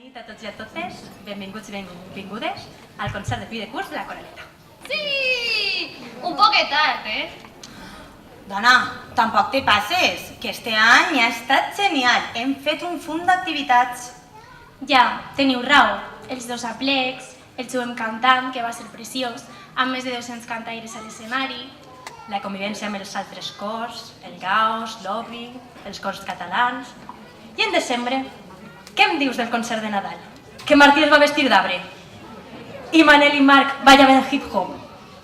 nit a tots i a totes, benvinguts i benvingudes al concert de fi de curs de la Coraleta. Sí! Un poquet tard, Dona, tampoc te passes, que este any ha estat genial. Hem fet un munt d'activitats. Ja, teniu raó. Els dos aplecs, el juguem cantant, que va ser preciós, amb més de 200 cantaires a l'escenari. La convivència amb els altres cors, el Gaos, l'Obri, els cors catalans. I en desembre, què em dius del concert de Nadal? Que Martí es va vestir d'arbre. I Manel i Marc ballaven hip-hop.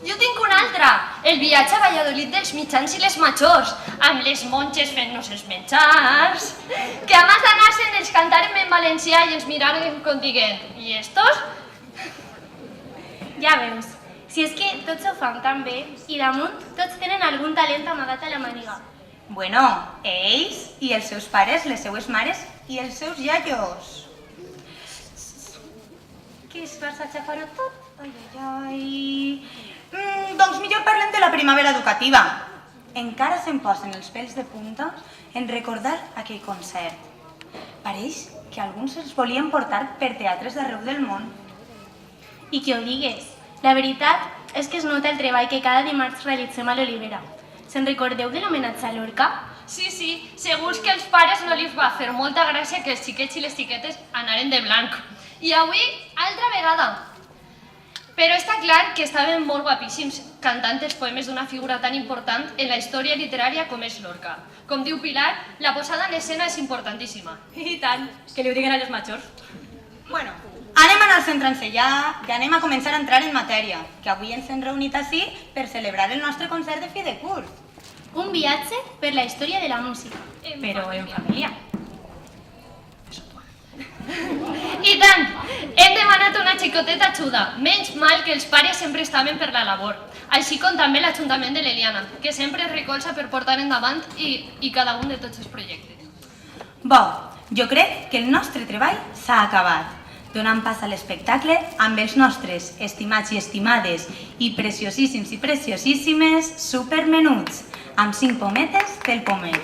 Jo tinc una altra, el viatge a Valladolid dels mitjans i les majors, amb les monges fent-nos els menjars, que abans d'anar-se'n els cantàrem en valencià i ens miràrem com dient, i estos? Ja veus, si és que tots ho fan tan bé i damunt tots tenen algun talent amagat a la màniga. Bueno, ells i els seus pares, les seues mares i els seus iaios. Qui es vas aixafar-ho tot? Ai, ai, ai... doncs millor parlem de la primavera educativa. Encara se'm posen els pèls de punta en recordar aquell concert. Pareix que alguns els volien portar per teatres d'arreu del món. I que ho digues, la veritat és que es nota el treball que cada dimarts realitzem a l'Olivera. Se'n recordeu de l'homenatge a Lorca? Sí, segurs que als pares no li va fer molta gràcia que els xiquets i les xiquetes anaren de blanc. I avui, altra vegada. Però està clar que estaven molt guapíssims cantant els poemes d'una figura tan important en la història literària com és Lorca. Com diu Pilar, la posada en escena és importantíssima. I tant, que li ho diguen a les majors. Bueno, anem a anar centrant-se ja i anem a començar a entrar en matèria, que avui ens hem reunit ací per celebrar el nostre concert de fi de curs. Un viatge per la història de la música. Però en família. I tant! Hem demanat una xicoteta ajuda. Menys mal que els pares sempre estaven per la labor. Així com també l'Ajuntament de l'Eliana, que sempre es recolza per portar endavant i cada un de tots els projectes. Bo, jo crec que el nostre treball s'ha acabat, donant pas a l'espectacle amb els nostres estimats i estimades i preciosíssims i preciosíssimes supermenuts, amb 5 pometes del pomer.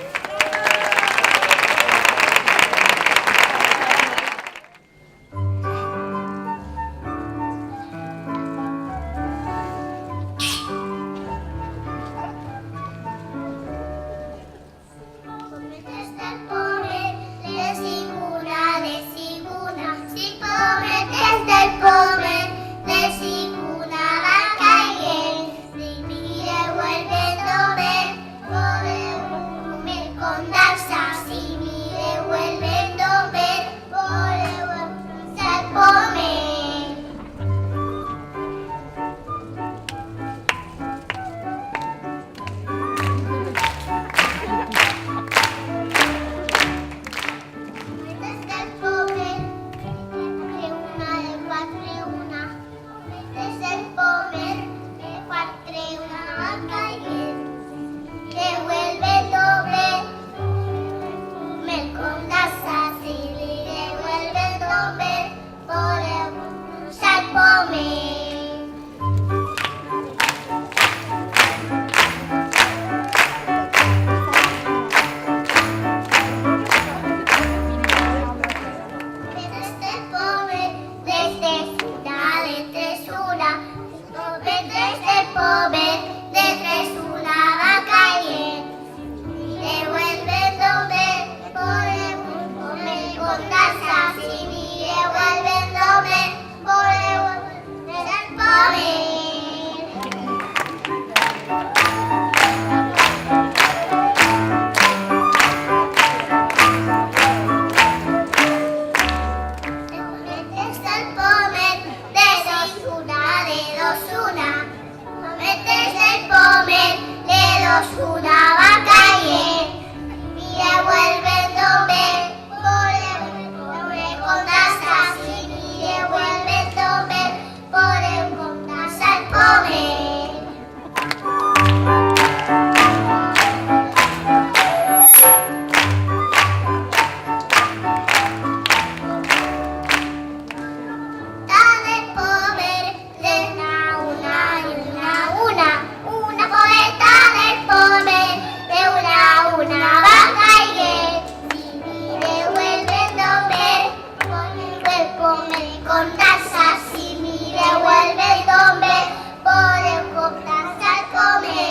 con tasas, si mireu el vell d'home, podeu comptar-se al comer.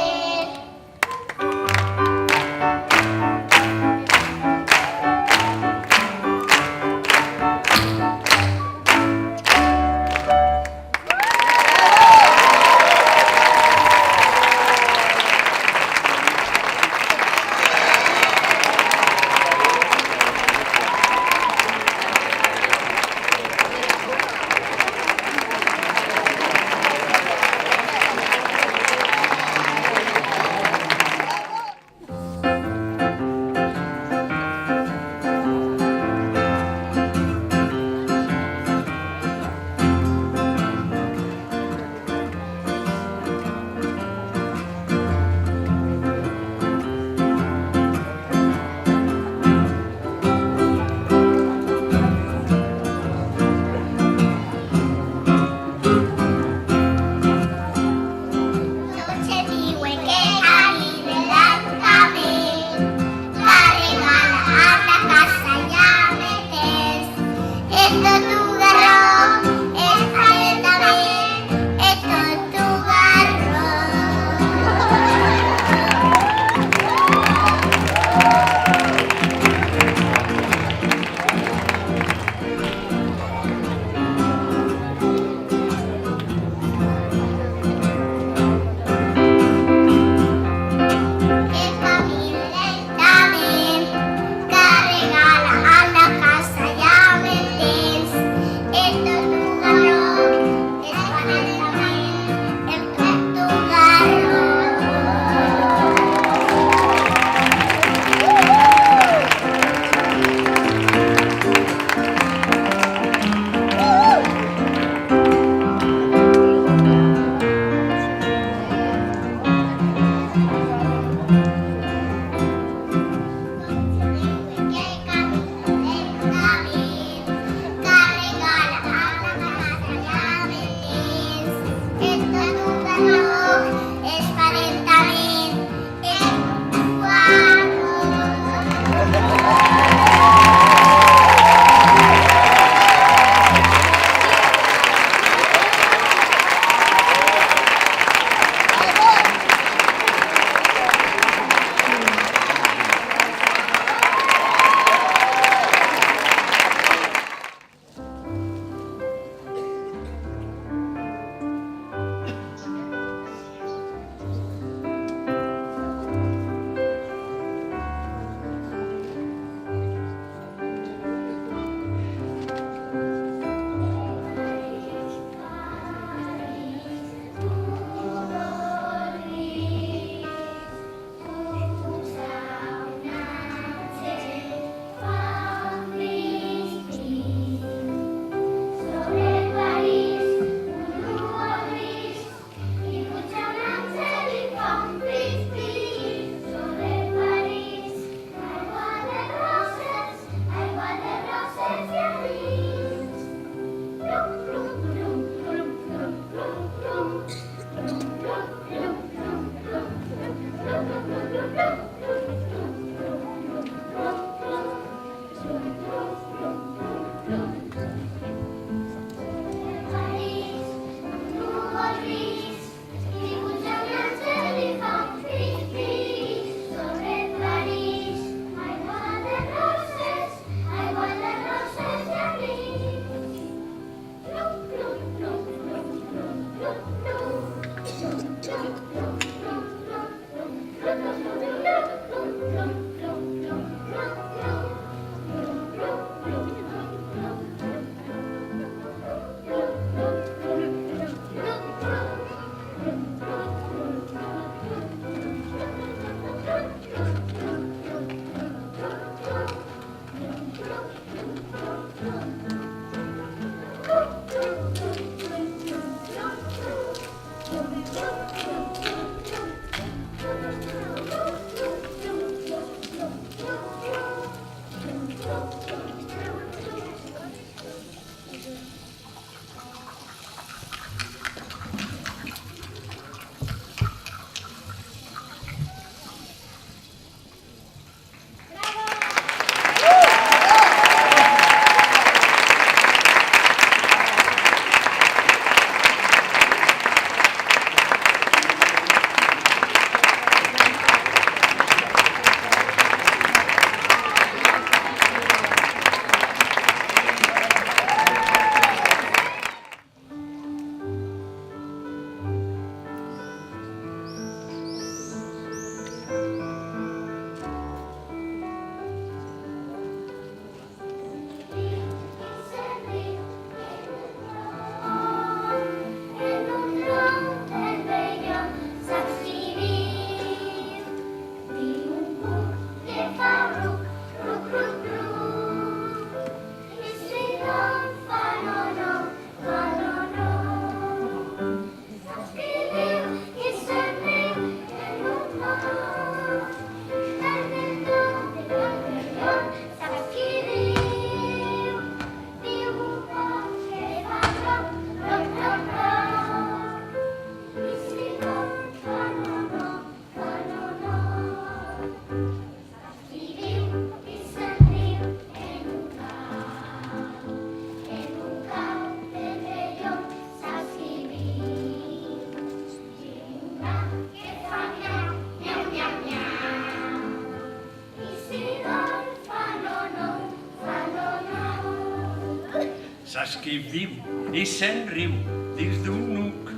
saps qui viu i se'n riu dins d'un nuc.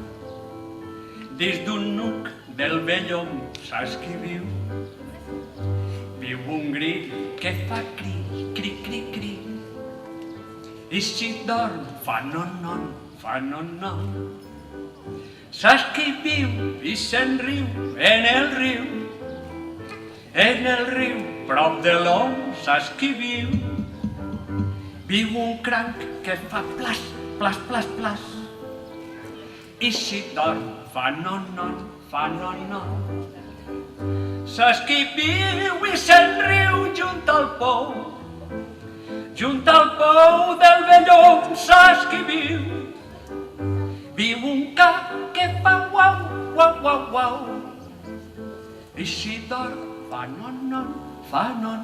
Dins d'un nuc del vell hom, saps qui viu? Viu un grill que fa cri, cri, cri, cri. I si dorm fa non, fa non. Saps qui viu i se'n riu en el riu? En el riu, prop de l'hom, saps qui viu? Viu un cranc que fa plas, plas, plas, plas. I si dorm fa non, fa non. Saps qui viu i se'n riu junt al pou? Junt al pou del vell hom, saps qui viu? Viu un ca que fa uau, uau, uau, uau. I si dorm fa non, fa non.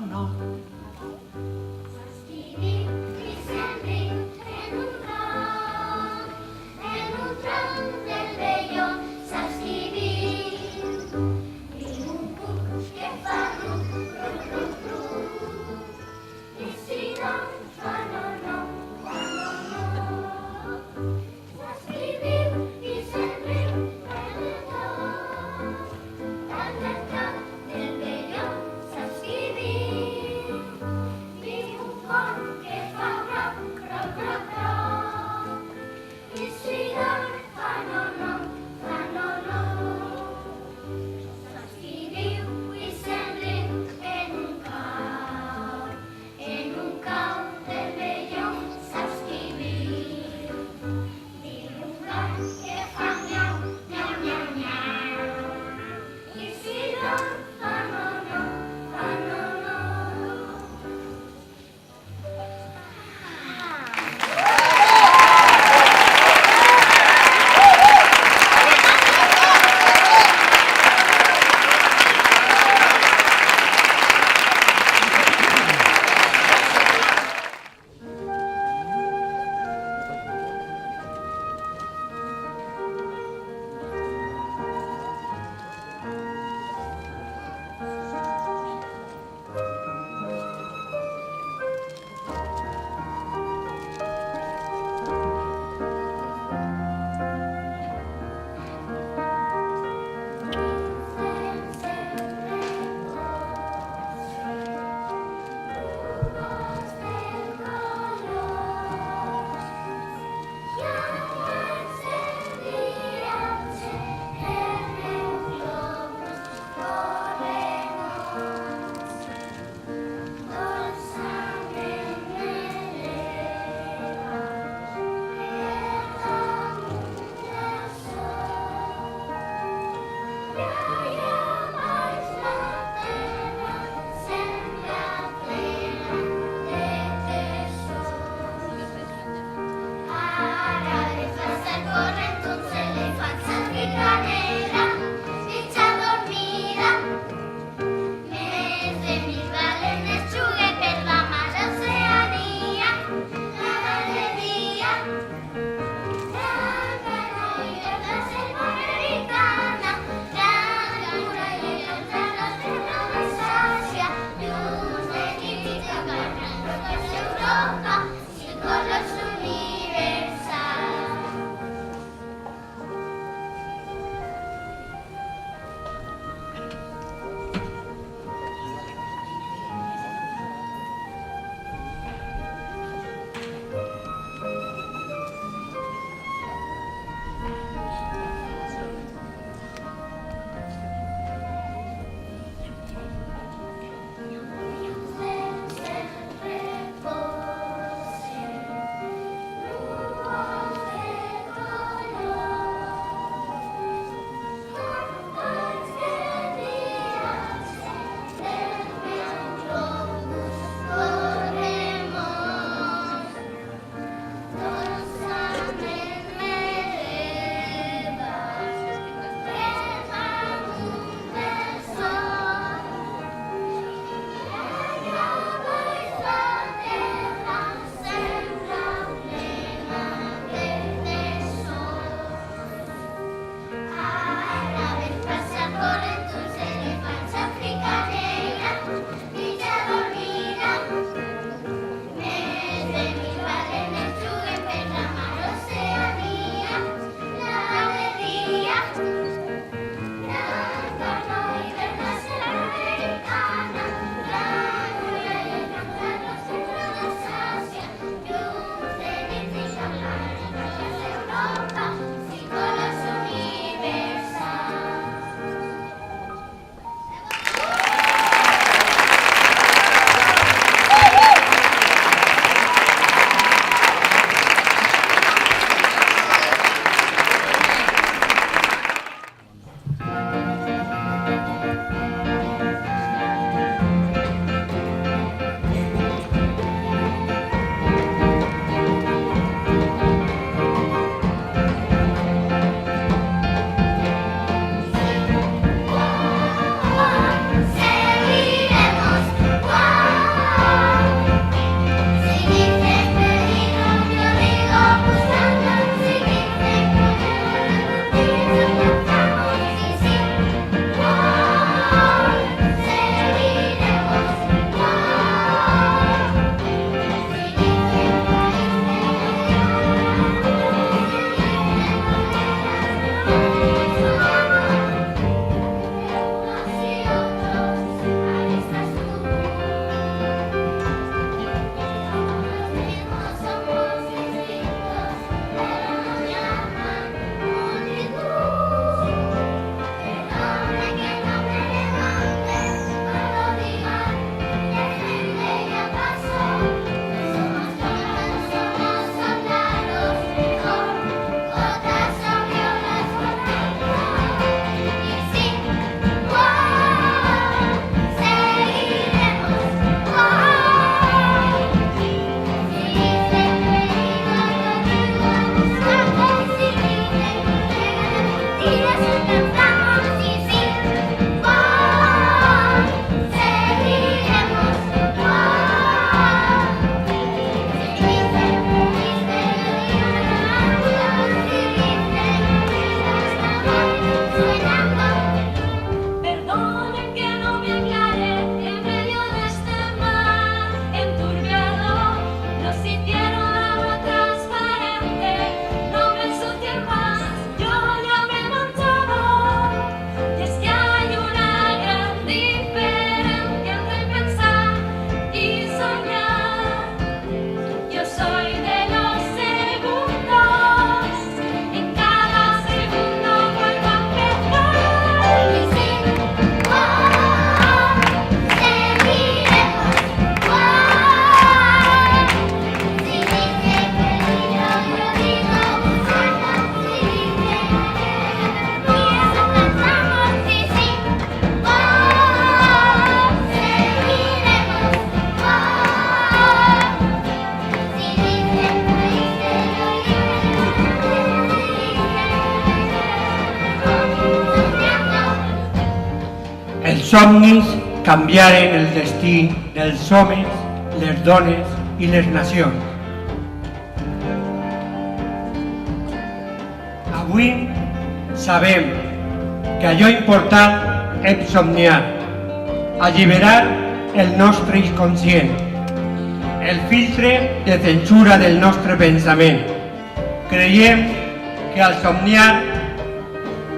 somnis canviaren el destí dels homes, les dones i les nacions. Avui sabem que allò important és somniar, alliberar el nostre inconscient, el filtre de censura del nostre pensament. Creiem que al somniar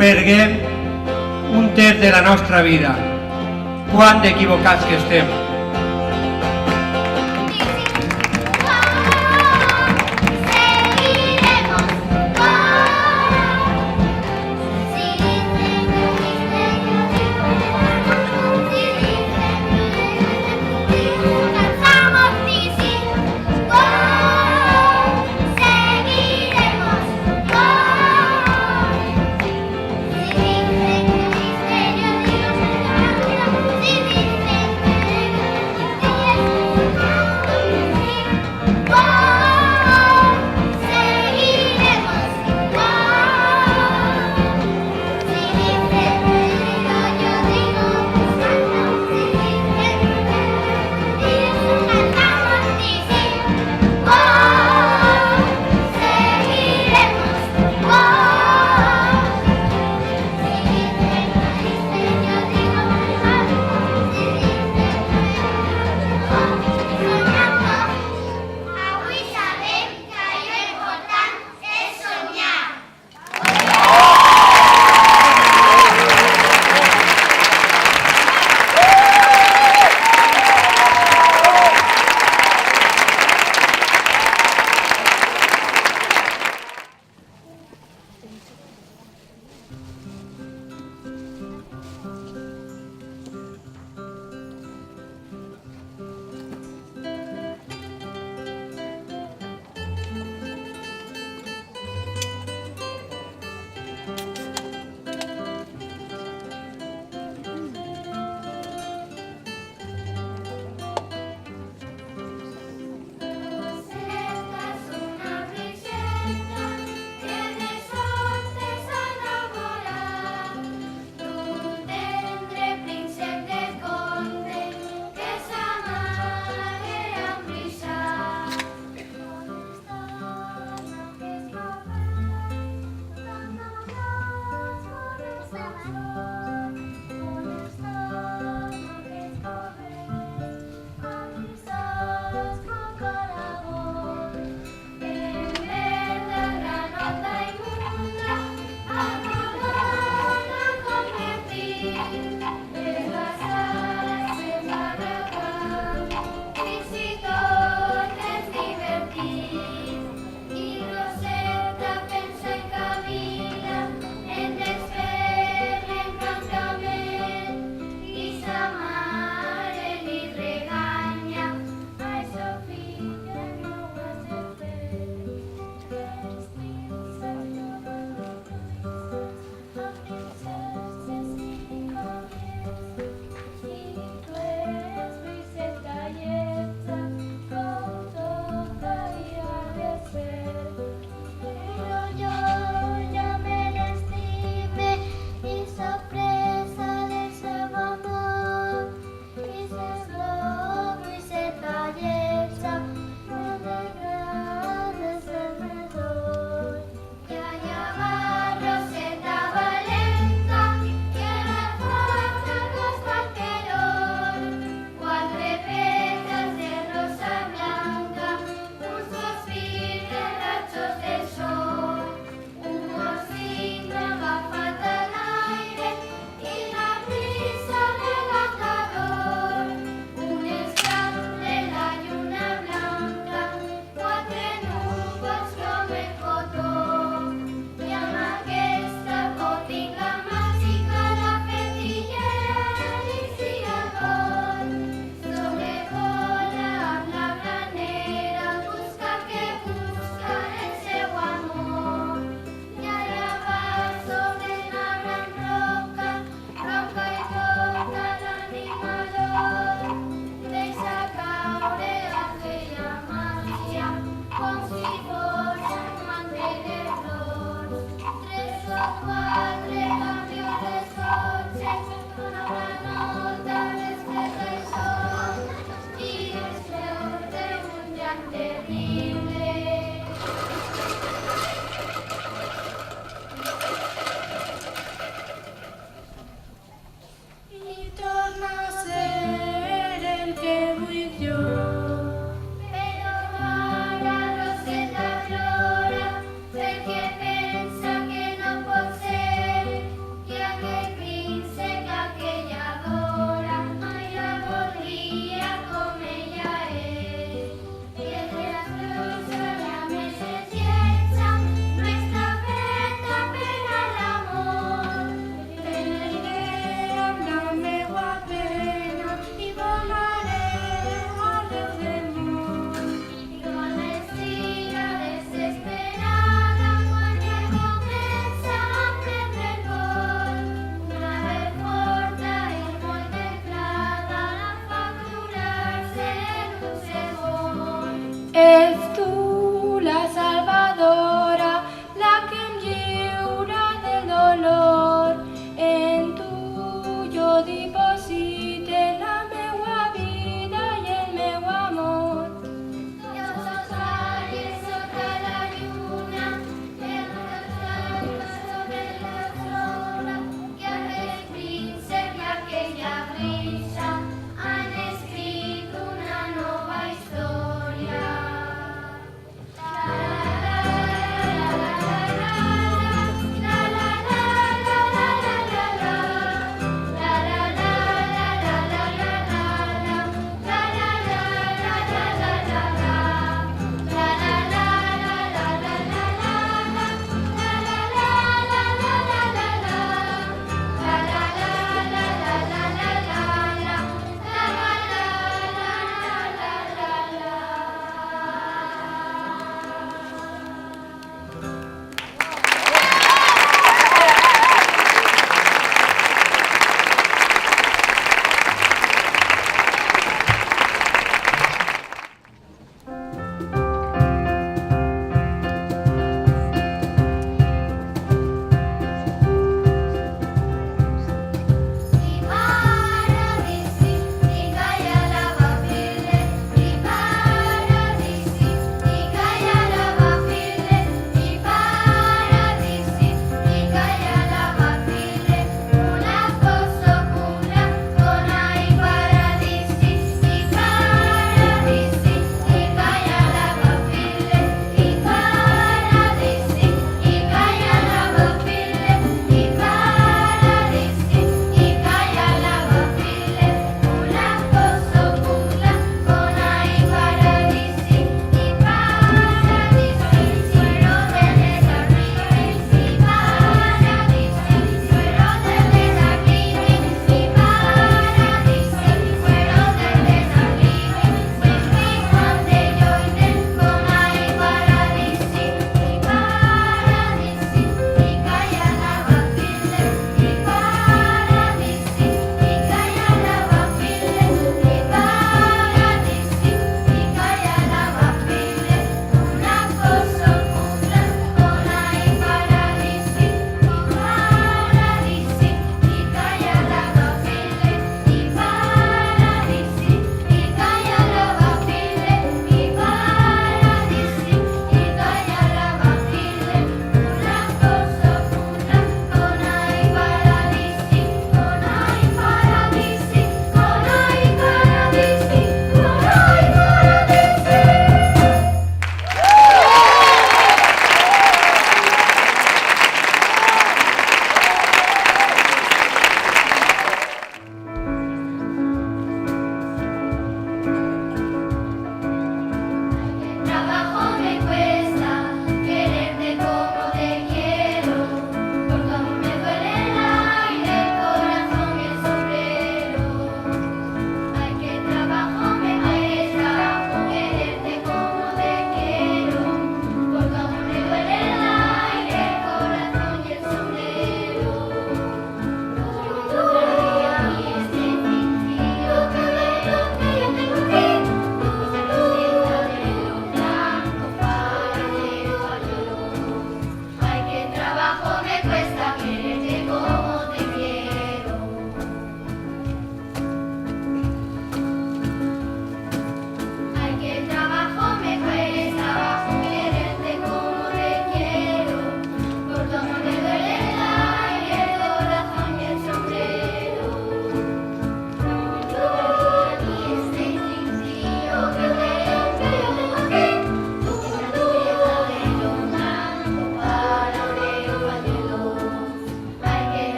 perdem un terç de la nostra vida. Quant d'equivocats que estem.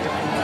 que